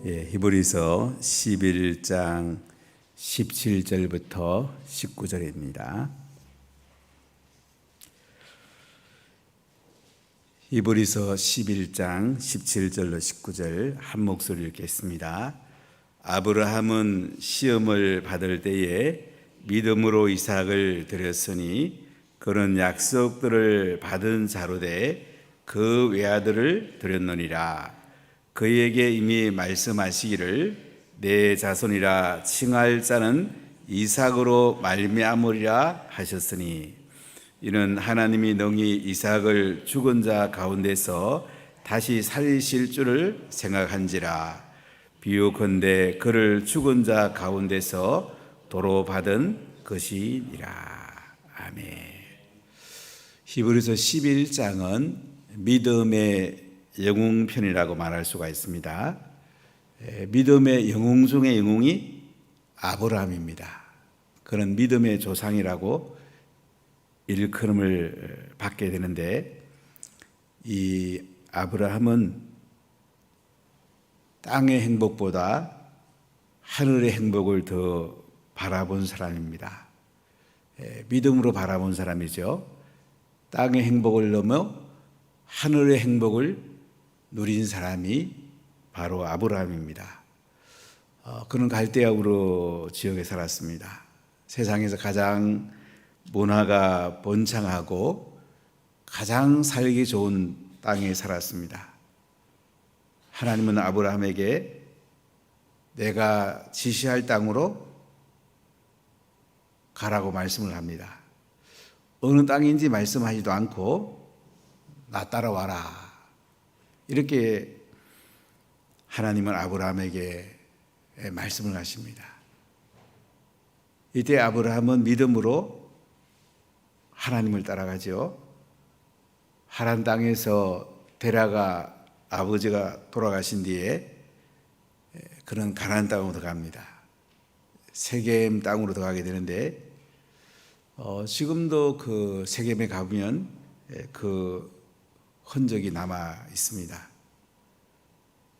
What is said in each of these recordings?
히브리서 11장 17절부터 19절입니다. 히브리서 11장 17절로 19절 한 목소리 읽겠습니다. 아브라함은 시험을 받을 때에 믿음으로 이삭을 드렸으니 그는 약속들을 받은 자로 돼 그 외아들을 드렸느니라. 그에게 이미 말씀하시기를 내 자손이라 칭할 자는 이삭으로 말미암으리라 하셨으니 이는 하나님이 능히 이삭을 죽은 자 가운데서 다시 살리실 줄을 생각한지라. 비유컨대 그를 죽은 자 가운데서 도로 받은 것이니라. 아멘. 히브리서 11장은 믿음의 영웅편이라고 말할 수가 있습니다. 믿음의 영웅 중의 영웅이 아브라함입니다. 그는 믿음의 조상이라고 일컬음을 받게 되는데, 이 아브라함은 땅의 행복보다 하늘의 행복을 더 바라본 사람입니다. 믿음으로 바라본 사람이죠. 땅의 행복을 넘어 하늘의 행복을 누린 사람이 바로 아브라함입니다. 그는 갈대아 우르 지역에 살았습니다. 세상에서 가장 문화가 번창하고 가장 살기 좋은 땅에 살았습니다. 하나님은 아브라함에게 내가 지시할 땅으로 가라고 말씀을 합니다. 어느 땅인지 말씀하지도 않고 나 따라와라, 이렇게 하나님은 아브라함에게 말씀을 하십니다. 이때 아브라함은 믿음으로 하나님을 따라가죠. 하란 땅에서 데라가 아버지가 돌아가신 뒤에 그는 가나안 땅으로 들어갑니다. 세겜 땅으로 들어가게 되는데, 지금도 그 세겜에 가보면 그 흔적이 남아 있습니다.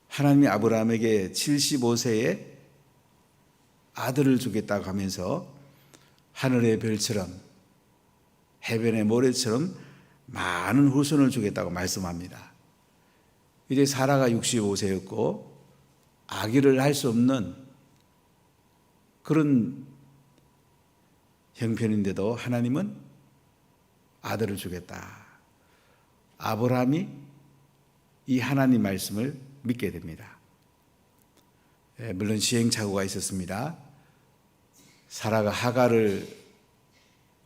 하나님이 아브라함에게 75세에 아들을 주겠다고 하면서 하늘의 별처럼 해변의 모래처럼 많은 후손을 주겠다고 말씀합니다. 이제 사라가 65세였고 아기를 할 수 없는 그런 형편인데도 하나님은 아들을 주겠다. 아브라함이 이 하나님 말씀을 믿게 됩니다. 물론 시행착오가 있었습니다. 사라가 하갈을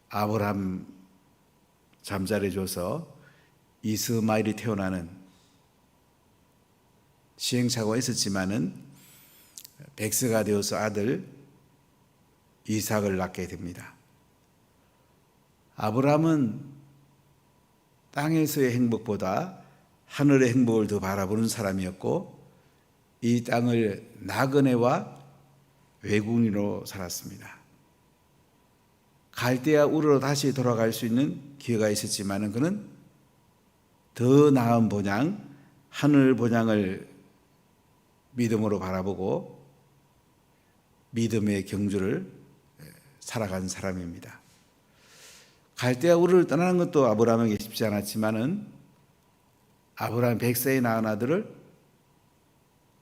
아브라함 잠자리에 줘서 이스마엘이 태어나는 시행착오가 있었지만은 백세가 되어서 아들 이삭을 낳게 됩니다. 아브라함은 땅에서의 행복보다 하늘의 행복을 더 바라보는 사람이었고, 이 땅을 나그네와 외국인으로 살았습니다. 갈대아 우르로 다시 돌아갈 수 있는 기회가 있었지만 그는 더 나은 본향, 하늘 본향을 믿음으로 바라보고 믿음의 경주를 살아간 사람입니다. 갈대아 우르를 떠나는 것도 아브라함에게 쉽지 않았지만은 아브라함 100세에 낳은 아들을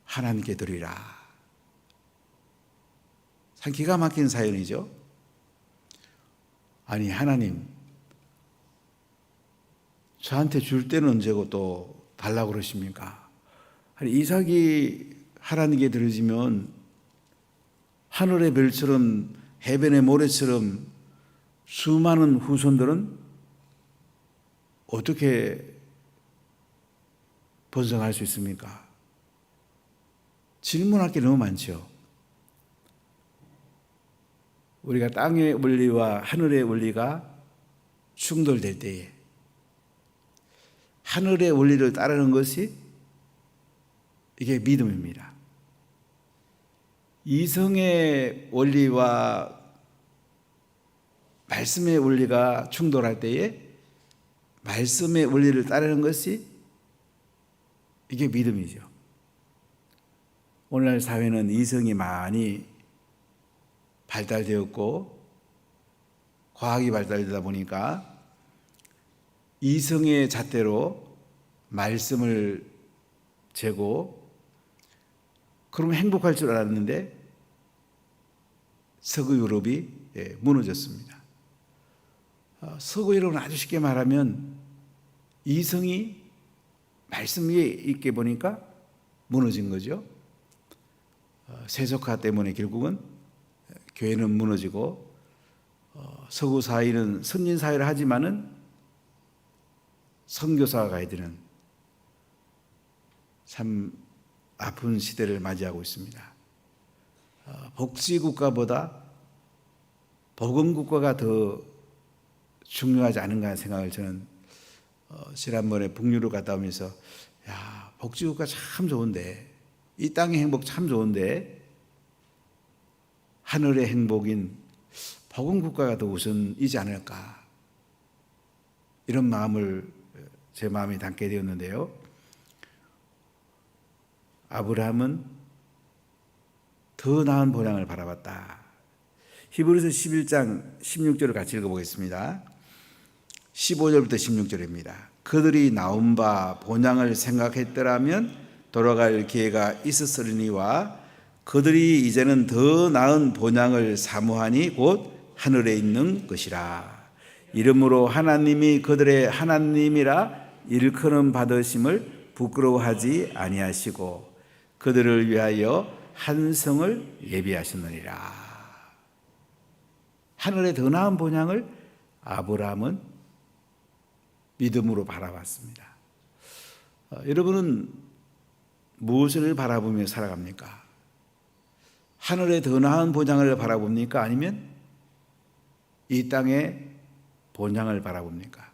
하나님께 드리라. 참 기가 막힌 사연이죠. 아니, 하나님 저한테 줄 때는 언제고 또 달라고 그러십니까? 아니, 이삭이 하나님께 드려지면 하늘의 별처럼 해변의 모래처럼 수많은 후손들은 어떻게 번성할 수 있습니까? 질문할 게 너무 많죠. 우리가 땅의 원리와 하늘의 원리가 충돌될 때에 하늘의 원리를 따르는 것이 이게 믿음입니다. 이성의 원리와 말씀의 원리가 충돌할 때에 말씀의 원리를 따르는 것이 이게 믿음이죠. 오늘날 사회는 이성이 많이 발달되었고 과학이 발달되다 보니까 이성의 잣대로 말씀을 재고 그러면 행복할 줄 알았는데 서구 유럽이 무너졌습니다. 서구 유럽은 아주 쉽게 말하면 이성이 말씀 위에 있게 보니까 무너진 거죠. 세속화 때문에 결국은 교회는 무너지고 서구 사회는 선진 사회를 하지만은 선교사가 가야 되는 참 아픈 시대를 맞이하고 있습니다. 복지국가보다 복음국가가 더 중요하지 않은가 하는 생각을 저는 지난번에 북유럽 갔다 오면서 야, 복지국가 참 좋은데 이 땅의 행복 참 좋은데 하늘의 행복인 복음국가가 더 우선이지 않을까 이런 마음을 제 마음에 담게 되었는데요. 아브라함은 더 나은 본향을 바라봤다. 히브리서 11장 16절을 같이 읽어보겠습니다. 15절부터 16절입니다. 그들이 나온 바 본향을 생각했더라면 돌아갈 기회가 있었으리니와 그들이 이제는 더 나은 본향을 사모하니 곧 하늘에 있는 것이라. 이러므로 하나님이 그들의 하나님이라 일컬음 받으심을 부끄러워하지 아니하시고 그들을 위하여 한 성을 예비하셨느니라. 하늘의 더 나은 본향을 아브라함은 믿음으로 바라봤습니다. 여러분은 무엇을 바라보며 살아갑니까? 하늘의 더 나은 본향을 바라봅니까? 아니면 이 땅의 본향을 바라봅니까?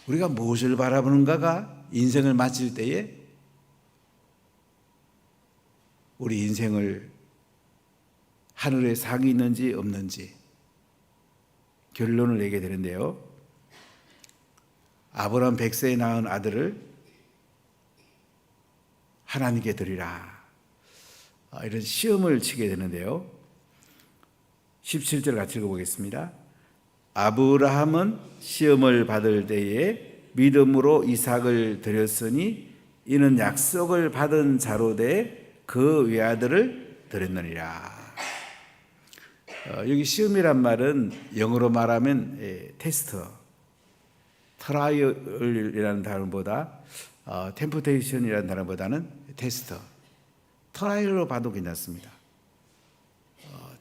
우리가 무엇을 바라보는가가 인생을 마칠 때에 우리 인생을 하늘에 상이 있는지 없는지 결론을 내게 되는데요. 아브라함 100세에 낳은 아들을 하나님께 드리라. 이런 시험을 치게 되는데요. 17절 같이 읽어보겠습니다. 아브라함은 시험을 받을 때에 믿음으로 이삭을 드렸으니 이는 약속을 받은 자로 돼 그 외아들을 드렸느니라. 여기 시험이란 말은 영어로 말하면 테스트, 트라이얼이라는 단어보다 템프테이션이라는 단어보다는 테스트, 트라이얼로 봐도 괜찮습니다.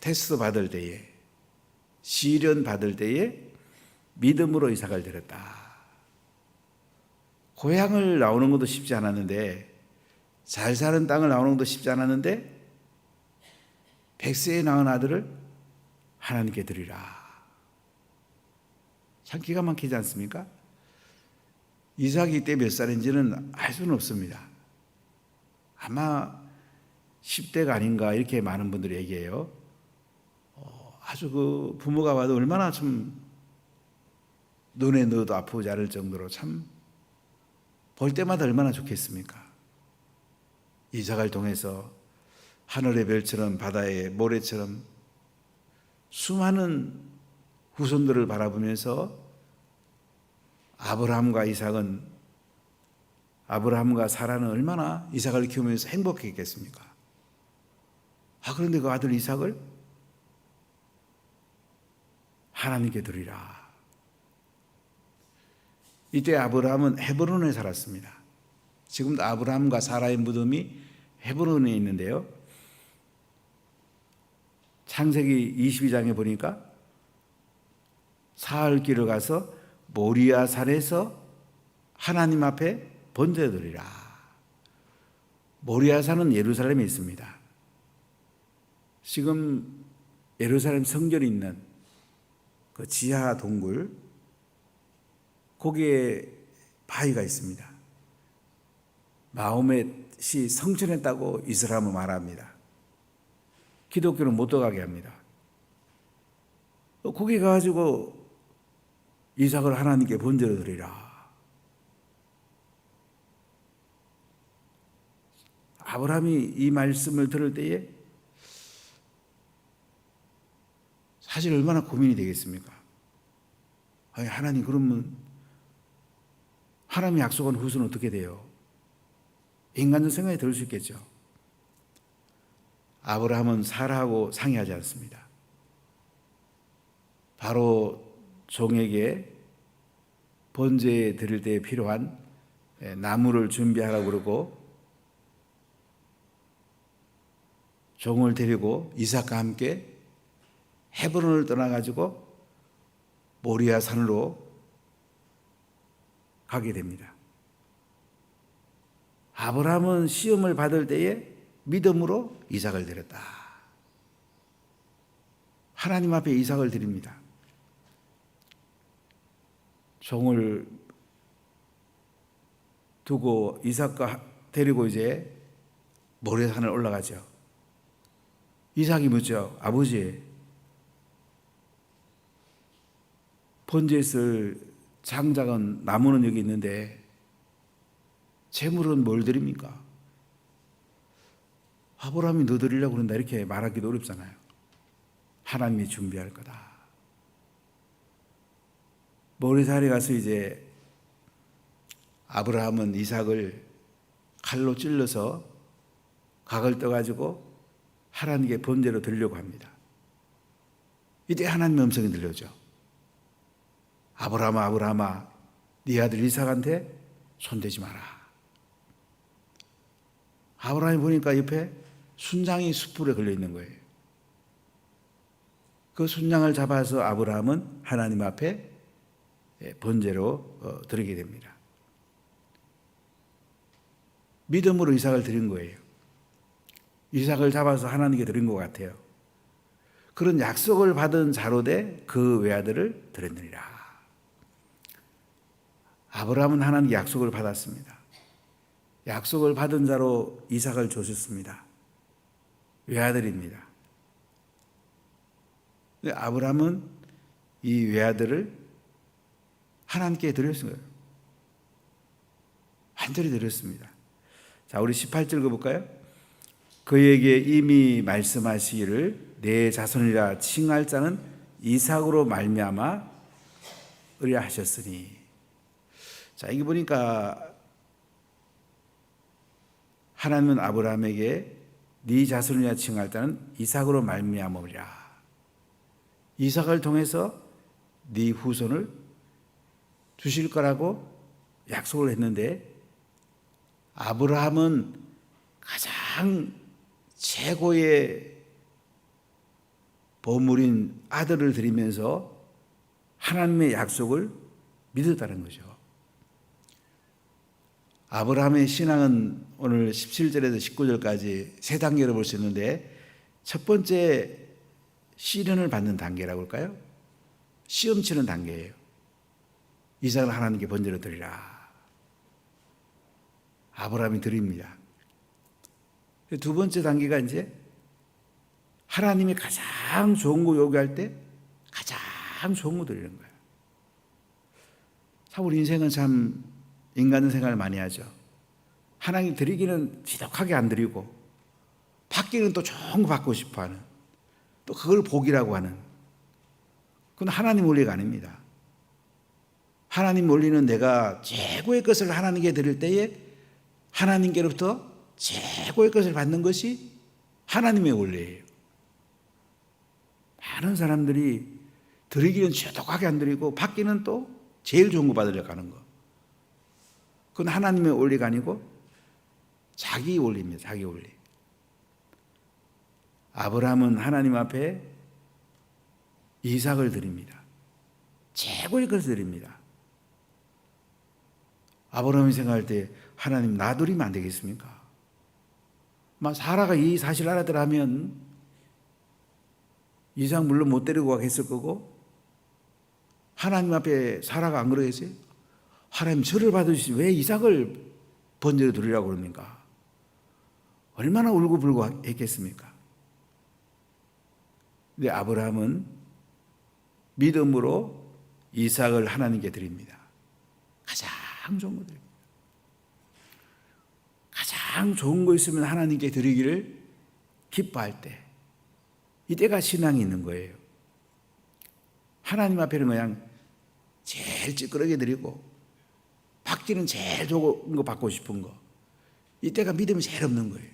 테스트 받을 때에, 시련 받을 때에 믿음으로 이삭을 드렸다. 고향을 나오는 것도 쉽지 않았는데, 잘 사는 땅을 나오는 것도 쉽지 않았는데 100세에 낳은 아들을 하나님께 드리라. 참 기가 막히지 않습니까? 이삭이 이때 몇 살인지는 알 수는 없습니다. 아마 10대가 아닌가 이렇게 많은 분들이 얘기해요. 아주 그 부모가 봐도 얼마나 좀 눈에 넣어도 아프지 않을 정도로 참 볼 때마다 얼마나 좋겠습니까? 이삭을 통해서 하늘의 별처럼 바다의 모래처럼 수많은 후손들을 바라보면서 아브라함과 사라는 얼마나 이삭을 키우면서 행복했겠습니까? 그런데 그 아들 이삭을 하나님께 드리라. 이때 아브라함은 헤브론에 살았습니다. 지금도 아브라함과 사라의 무덤이 헤브론에 있는데요. 창세기 22장에 보니까 사흘길을 가서 모리아 산에서 하나님 앞에 번제드리라. 모리아 산은 예루살렘에 있습니다. 지금 예루살렘 성전이 있는 그 지하 동굴, 거기에 바위가 있습니다. 마호멧이 성천했다고 이슬람은 말합니다. 기독교는 못 들어가게 합니다. 거기 가가지고 이삭을 하나님께 번제로 드리라. 아브라함이 이 말씀을 들을 때에 사실 얼마나 고민이 되겠습니까? 아니, 하나님, 그러면 하나님의 약속한 후손은 어떻게 돼요? 인간적 생각이 들 수 있겠죠. 아브라함은 사라하고 상의하지 않습니다. 바로 종에게 번제 드릴 때 필요한 나무를 준비하라고 그러고 종을 데리고 이삭과 함께 헤브론을 떠나가지고 모리아 산으로 가게 됩니다. 아브라함은 시험을 받을 때에 믿음으로 이삭을 드렸다. 하나님 앞에 이삭을 드립니다. 종을 두고 이삭과 데리고 이제 모리아 산을 올라가죠. 이삭이 묻죠. 아버지, 번제에 쓸 장작은 나무는 여기 있는데 제물은 뭘 드립니까? 아브라함이 너 드리려고 그런다 이렇게 말하기도 어렵잖아요. 하나님이 준비할 거다. 모리아산에 가서 이제 아브라함은 이삭을 칼로 찔러서 각을 떠가지고 하나님께 번제로 드리려고 합니다. 이때 하나님의 음성이 들려오죠. 아브라함아, 아브라함아, 네 아들 이삭한테 손대지 마라. 아브라함이 보니까 옆에 순장이 숯불에 걸려 있는 거예요. 그 순장을 잡아서 아브라함은 하나님 앞에 번제로 드리게 됩니다. 믿음으로 이삭을 드린 거예요. 이삭을 잡아서 하나님께 드린 것 같아요. 그런 약속을 받은 자로 돼 그 외아들을 드렸느니라. 아브라함은 하나님께 약속을 받았습니다. 약속을 받은 자로 이삭을 주셨습니다. 외아들입니다. 아브라함은 이 외아들을 하나님께 드렸어요. 완전히 드렸습니다. 자, 우리 18절 읽어볼까요? 그에게 이미 말씀하시기를 내 자손이라 칭할 자는 이삭으로 말미암아 의뢰하셨으니. 자, 이게 보니까 하나님은 아브라함에게 네 자손이라 칭할 자는 이삭으로 말미암으리라. 이삭을 통해서 네 후손을 주실 거라고 약속을 했는데 아브라함은 가장 최고의 보물인 아들을 드리면서 하나님의 약속을 믿었다는 거죠. 아브라함의 신앙은 오늘 17절에서 19절까지 세 단계로 볼 수 있는데 첫 번째 시련을 받는 단계라고 할까요? 시험 치는 단계예요. 이삭을 하나님께 번제로 드리라. 아브라함이 드립니다. 두 번째 단계가 이제 하나님이 가장 좋은 거 요구할 때 가장 좋은 거 드리는 거예요. 참 우리 인생은 참 인간의 생각을 많이 하죠. 하나님 드리기는 지독하게 안 드리고 받기는 또 좋은 거 받고 싶어 하는, 또 그걸 복이라고 하는, 그건 하나님 원리가 아닙니다. 하나님 원리는 내가 최고의 것을 하나님께 드릴 때에 하나님께로부터 최고의 것을 받는 것이 하나님의 원리예요. 많은 사람들이 드리기는 지독하게 안 드리고 받기는 또 제일 좋은 거 받으려고 하는 거. 그건 하나님의 원리가 아니고 자기 원리입니다. 자기 원리. 아브라함은 하나님 앞에 이삭을 드립니다. 최고의 것을 드립니다. 아브라함이 생각할 때 하나님 나 드리면 안 되겠습니까? 사라가 이 사실 알아들으면 이삭 물론 못 데리고 가겠을 거고, 하나님 앞에 사라가 안 그러겠어요? 하나님 저를 받으시지 왜 이삭을 번제로 드리라고 그럽니까? 얼마나 울고불고 했겠습니까? 근데 아브라함은 믿음으로 이삭을 하나님께 드립니다. 가장 좋은 거 드립니다. 가장 가장 좋은 거 있으면 하나님께 드리기를 기뻐할 때, 이때가 신앙이 있는 거예요. 하나님 앞에는 그냥 제일 찌끄러게 드리고 받기는 제일 좋은 거 받고 싶은 거, 이때가 믿음이 제일 없는 거예요.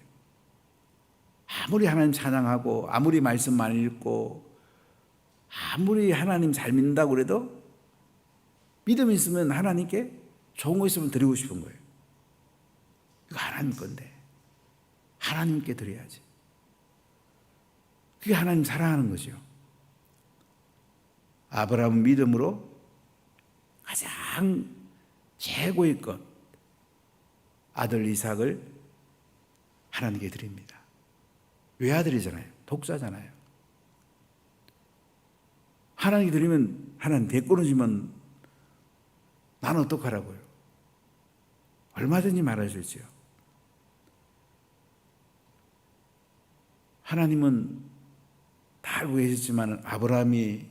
아무리 하나님 찬양하고 아무리 말씀 많이 읽고 아무리 하나님 잘 믿는다고 그래도 믿음이 있으면 하나님께 좋은 거 있으면 드리고 싶은 거예요. 이거 하나님 건데 하나님께 드려야지. 그게 하나님 사랑하는 거죠. 아브라함은 믿음으로 가장 최고의 것, 아들 이삭을 하나님께 드립니다. 외아들이잖아요. 독자잖아요. 하나님께 드리면 하나님 대꾸는 나는 어떡하라고요? 얼마든지 말할 수 있어요. 하나님은 다 알고 계셨지만 아브라함이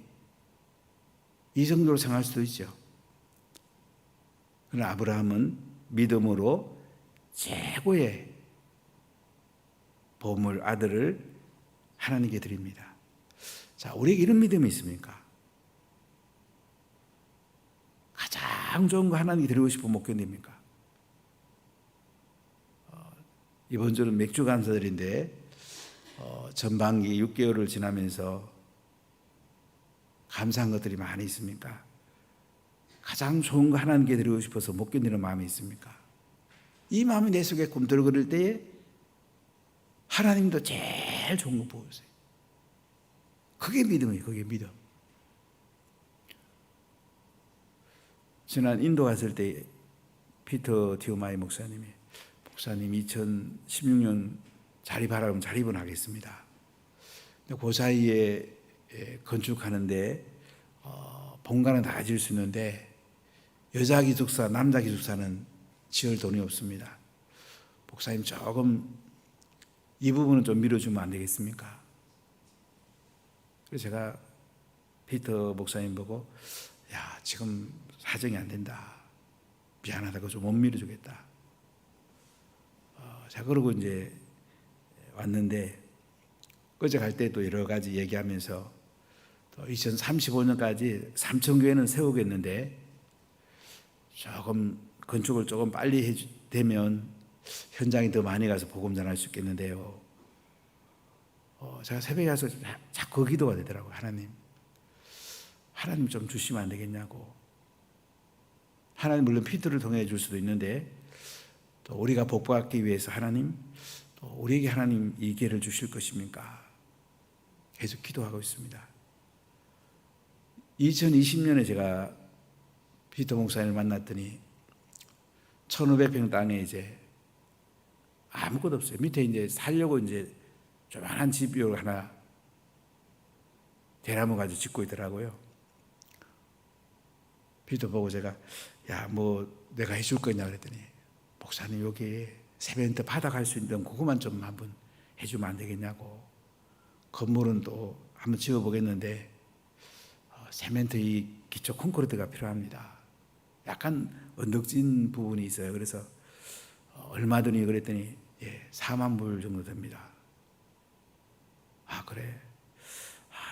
이 정도로 생각할 수도 있죠. 그러나 아브라함은 믿음으로 최고의 보물 아들을 하나님께 드립니다. 자, 우리에게 이런 믿음이 있습니까? 가장 좋은 거 하나님께 드리고 싶으면 못 견딥니까? 이번 주는 맥주 감사절인데 전반기 6개월을 지나면서 감사한 것들이 많이 있습니까? 가장 좋은 거 하나님께 드리고 싶어서 못 견디는 마음이 있습니까? 이 마음이 내 속에 꿈틀거릴 때에 하나님도 제일 좋은 거 보세요. 그게 믿음이에요. 그게 믿음. 지난 인도 갔을 때 피터 디오마이 목사님 2016년 자립하라 그러면 자립은 하겠습니다. 근데 그 사이에 건축하는데 본관은 다 지을 수 있는데 여자 기숙사, 남자 기숙사는 지을 돈이 없습니다. 목사님 조금 이 부분은 좀 밀어주면 안 되겠습니까? 그래서 제가 피터 목사님 보고 야, 지금 사정이 안 된다. 미안하다고 좀 못 밀어주겠다. 자, 그러고 이제 왔는데 어제 갈 때 또 여러 가지 얘기하면서 또 2035년까지 3,000교회는 세우겠는데 조금 건축을 조금 빨리 되면 현장에 더 많이 가서 복음 전할 수 있겠는데요. 제가 새벽에 가서 자꾸 기도가 되더라고요. 하나님 좀 주시면 안 되겠냐고. 하나님 물론 피터를 통해 줄 수도 있는데 또 우리가 복받기 위해서 하나님 또 우리에게 하나님 이 기회를 주실 것입니까? 계속 기도하고 있습니다. 2020년에 제가 피터 목사님을 만났더니 1,500평 땅에 이제 아무것도 없어요. 밑에 이제 살려고 이제 조만한 집을 하나 대나무 가지고 짓고 있더라고요. 피터 보고 제가 야, 뭐 내가 해줄 거냐 그랬더니 목사님 여기 세멘트 받아갈 수 있는 그것만 좀 한번 해주면 안 되겠냐고. 건물은 또 한번 지어보겠는데 세멘트 이 기초 콘크리트가 필요합니다. 약간 언덕진 부분이 있어요. 그래서 얼마 드니 그랬더니 4만 불 정도 됩니다. 아 그래?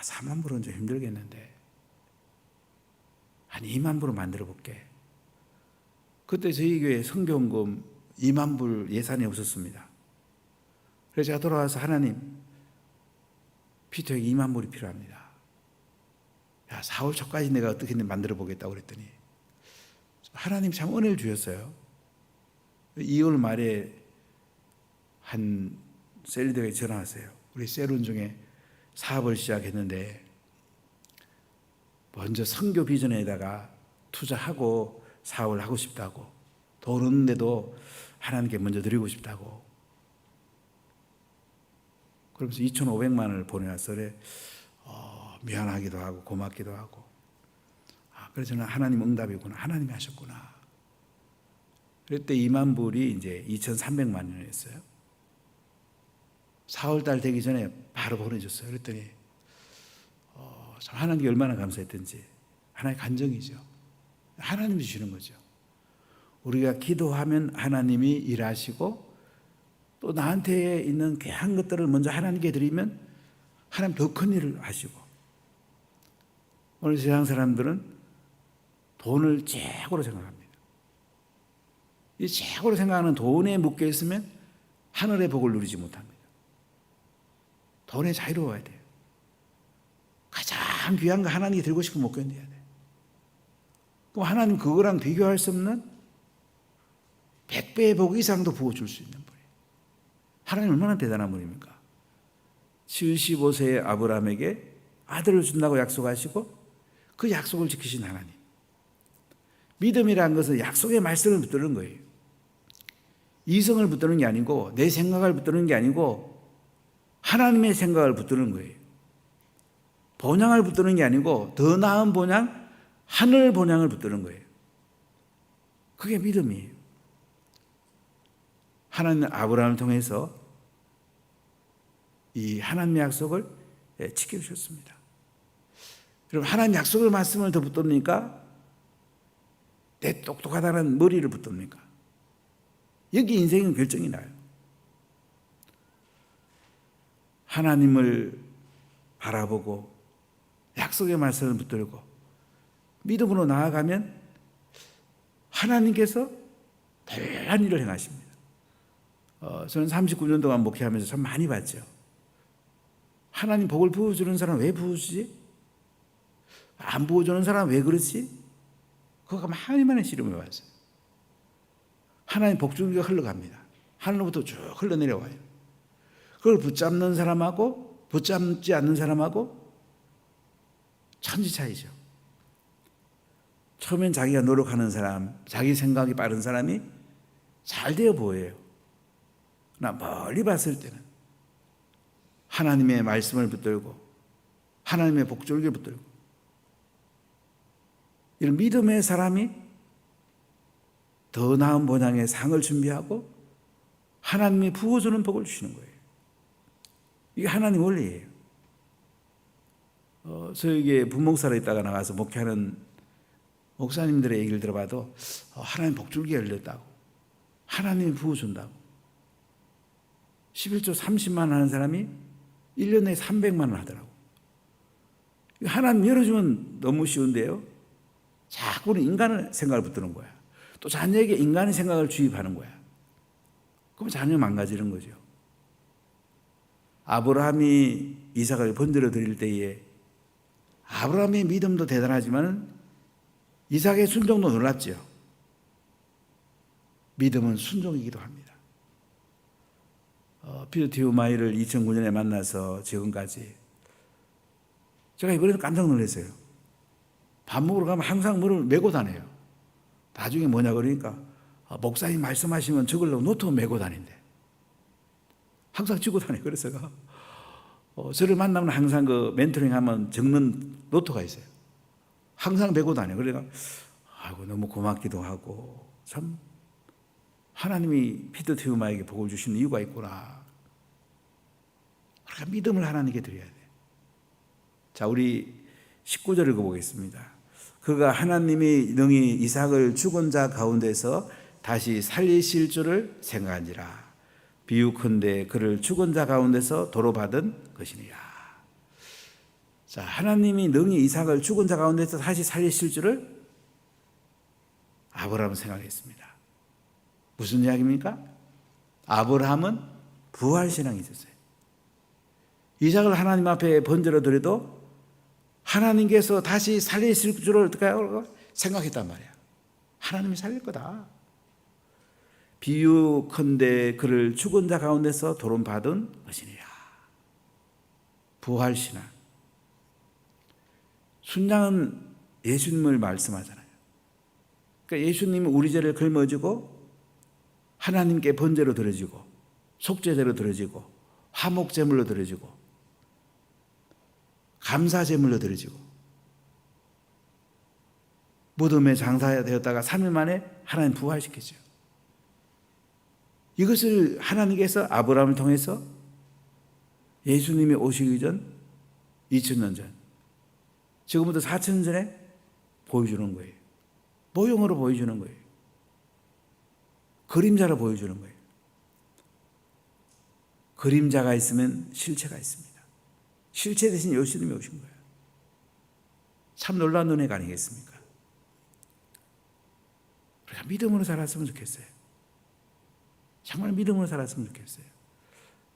4만 불은 좀 힘들겠는데 한 2만 불은 만들어 볼게. 그때 저희 교회 성경금 2만 불 예산이 없었습니다. 그래서 제가 돌아와서 하나님 피터에게 2만 불이 필요합니다. 야, 4월 초까지 내가 어떻게든 만들어 보겠다고 그랬더니 하나님 참 은혜를 주셨어요. 2월 말에 한 셀리더에 전화 왔어요. 우리 셀원 중에 사업을 시작했는데 먼저 선교 비전에다가 투자하고 사업을 하고 싶다고, 돈 없는데도 하나님께 먼저 드리고 싶다고. 그러면서 2,500만 원을 보내왔어. 그래 미안하기도 하고 고맙기도 하고. 그래서 저는 하나님 응답이구나, 하나님이 하셨구나. 그때 2만 불이 이제 2,300만 원이었어요. 4월 달 되기 전에 바로 보내줬어요. 그랬더니 하나님께 얼마나 감사했던지. 하나의 간정이죠. 하나님이 주시는 거죠. 우리가 기도하면 하나님이 일하시고 또 나한테 있는 귀한 것들을 먼저 하나님께 드리면 하나님 더 큰 일을 하시고, 오늘 세상 사람들은 돈을 최고로 생각합니다. 이 최고로 생각하는 돈에 묶여 있으면 하늘의 복을 누리지 못합니다. 돈에 자유로워야 돼요. 가장 귀한 거 하나님께 드리고 싶으면 못 견뎌야 돼요. 그럼 하나님 그거랑 비교할 수 없는 100배의 복 이상도 부어줄 수 있는 분이에요. 하나님 얼마나 대단한 분입니까? 75세의 아브라함에게 아들을 준다고 약속하시고 그 약속을 지키신 하나님. 믿음이라는 것은 약속의 말씀을 붙드는 거예요. 이성을 붙드는 게 아니고 내 생각을 붙드는 게 아니고 하나님의 생각을 붙드는 거예요. 본향을 붙드는 게 아니고 더 나은 본향, 하늘 본향을 붙드는 거예요. 그게 믿음이에요. 하나님은 아브라함을 통해서 이 하나님의 약속을 지켜주셨습니다. 여러분, 하나님 약속의 말씀을 더 붙듭니까? 내 똑똑하다는 머리를 붙듭니까? 여기 인생은 결정이 나요. 하나님을 바라보고 약속의 말씀을 붙들고 믿음으로 나아가면 하나님께서 다양한 일을 행하십니다. 저는 39년 동안 목회하면서 참 많이 봤죠. 하나님 복을 부어주는 사람 왜 부어주지? 안 부어주는 사람 왜 그렇지? 그거 많이 많이 씨름해 왔어요. 하나님 복줄기가 흘러갑니다. 하늘로부터 쭉 흘러내려와요. 그걸 붙잡는 사람하고 붙잡지 않는 사람하고 천지 차이죠. 처음엔 자기가 노력하는 사람, 자기 생각이 빠른 사람이 잘 되어 보여요. 나 멀리 봤을 때는 하나님의 말씀을 붙들고 하나님의 복줄기를 붙들고 이런 믿음의 사람이 더 나은 본향의 상을 준비하고 하나님이 부어주는 복을 주시는 거예요. 이게 하나님 원리예요. 저에게 분목사로 있다가 나가서 목회하는 목사님들의 얘기를 들어봐도 하나님 복줄기가 열렸다고, 하나님이 부어준다고. 11조 30만 원 하는 사람이 1년 내에 300만 원 하더라고. 하나님 열어주면 너무 쉬운데요, 자꾸 인간의 생각을 붙드는 거야. 또 자녀에게 인간의 생각을 주입하는 거야. 그럼 자녀 망가지는 거죠. 아브라함이 이삭을 번들어 드릴 때에 아브라함의 믿음도 대단하지만 이삭의 순종도 놀랍죠. 믿음은 순종이기도 합니다. 피터 티우마이를 2009년에 만나서 지금까지 제가 이번에도 깜짝 놀랐어요. 밥 먹으러 가면 항상 뭐를 메고 다녀요. 나중에 뭐냐 그러니까 목사님 말씀하시면 적으려고 노트 메고 다닌대. 항상 쥐고 다녀요. 그래서 저를 만나면 항상 그 멘토링 하면 적는 노트가 있어요. 항상 메고 다녀요. 그러니까 아이고 너무 고맙기도 하고 참 하나님이 피터 티우마에게 복을 주시는 이유가 있구나. 그러니까 믿음을 하나님께 드려야 돼요. 자, 우리 19절을 읽어보겠습니다. 그가 하나님이 능히 이삭을 죽은 자 가운데서 다시 살리실 줄을 생각하니라. 비유컨대 그를 죽은 자 가운데서 도로 받은 것이니라. 자, 하나님이 능히 이삭을 죽은 자 가운데서 다시 살리실 줄을 아브라함은 생각했습니다. 무슨 이야기입니까? 아브라함은 부활신앙이 있었어요. 이삭을 하나님 앞에 번제로 드려도 하나님께서 다시 살리실 줄을 어떻게 생각했단 말이야. 하나님이 살릴 거다. 비유컨대 그를 죽은 자 가운데서 도론받은 것이니라. 부활신앙. 순장은 예수님을 말씀하잖아요. 그러니까 예수님이 우리 죄를 짊어지고 하나님께 번제로 드려지고 속죄제로 드려지고 화목제물로 드려지고 감사제물로 드려지고 무덤에 장사되었다가 3일 만에 하나님 부활시키죠. 이것을 하나님께서 아브라함을 통해서 예수님이 오시기 전 2000년 전 지금부터 4000년 전에 보여주는 거예요. 모형으로 보여주는 거예요. 그림자로 보여주는 거예요. 그림자가 있으면 실체가 있습니다. 실체 대신 예수님이 오신 거예요. 참 놀라운 은혜가 아니겠습니까? 우리가 믿음으로 살았으면 좋겠어요. 정말 믿음으로 살았으면 좋겠어요.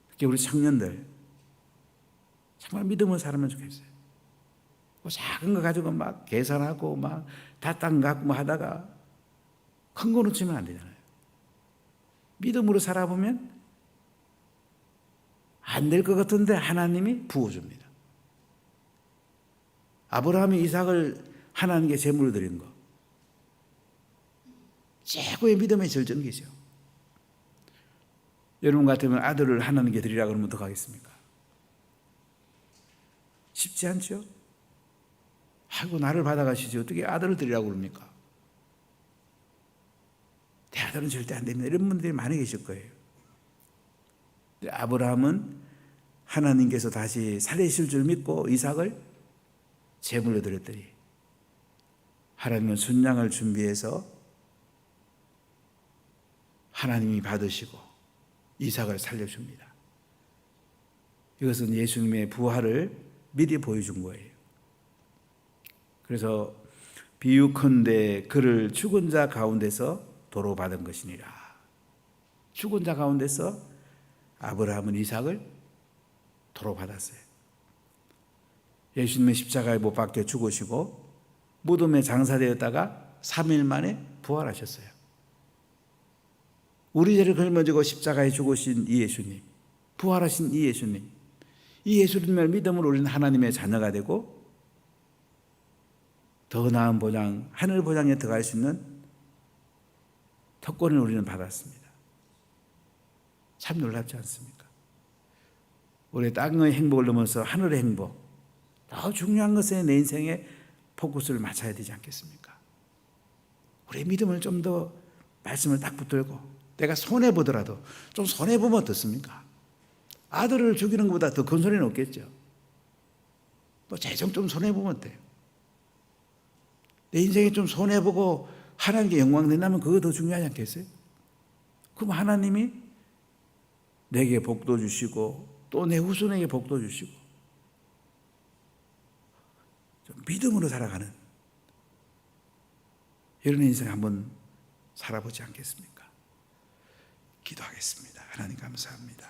특히 우리 청년들 정말 믿음으로 살면 좋겠어요. 뭐 작은 거 가지고 막 계산하고 막 다 땅 갖고 뭐 하다가 큰 거 놓치면 안 되잖아요. 믿음으로 살아보면 안 될 것 같은데 하나님이 부어줍니다. 아브라함이 이삭을 하나님께 제물로 드린 거 최고의 믿음의 절정기죠. 여러분 같으면 아들을 하나님께 드리라 그러면 어떡하겠습니까? 쉽지 않죠? 아이고 나를 받아가시지 어떻게 아들을 드리라고 그럽니까? 내 아들은 절대 안 됩니다. 이런 분들이 많이 계실 거예요. 아브라함은 하나님께서 다시 살리실 줄 믿고 이삭을 제물로 드렸더니 하나님은 순양을 준비해서 하나님이 받으시고 이삭을 살려줍니다. 이것은 예수님의 부활을 미리 보여준 거예요. 그래서 비유컨대 그를 죽은 자 가운데서 도로 받은 것이니라. 죽은 자 가운데서 아브라함은 이삭을 도로 받았어요. 예수님의 십자가에 못 박혀 죽으시고 무덤에 장사되었다가 3일 만에 부활하셨어요. 우리 죄를 짊어지고 십자가에 죽으신 이 예수님, 부활하신 이 예수님, 이 예수님을 믿음으로 우리는 하나님의 자녀가 되고 더 나은 보장, 하늘 보장에 들어갈 수 있는 특권을 우리는 받았습니다. 참 놀랍지 않습니까? 우리 땅의 행복을 넘어서 하늘의 행복, 더 중요한 것에 내 인생에 포커스를 맞춰야 되지 않겠습니까? 우리의 믿음을 좀 더 말씀을 딱 붙들고 내가 손해보더라도 좀 손해보면 어떻습니까? 아들을 죽이는 것보다 더 큰 손해는 없겠죠. 또 재정 좀 손해보면 어때요? 내 인생에 좀 손해보고 하나님께 영광 된다면 그거 더 중요하지 않겠어요? 그럼 하나님이 내게 복도 주시고 또 내 후손에게 복도 주시고 좀 믿음으로 살아가는 이런 인생 한번 살아보지 않겠습니까? 기도하겠습니다. 하나님 감사합니다.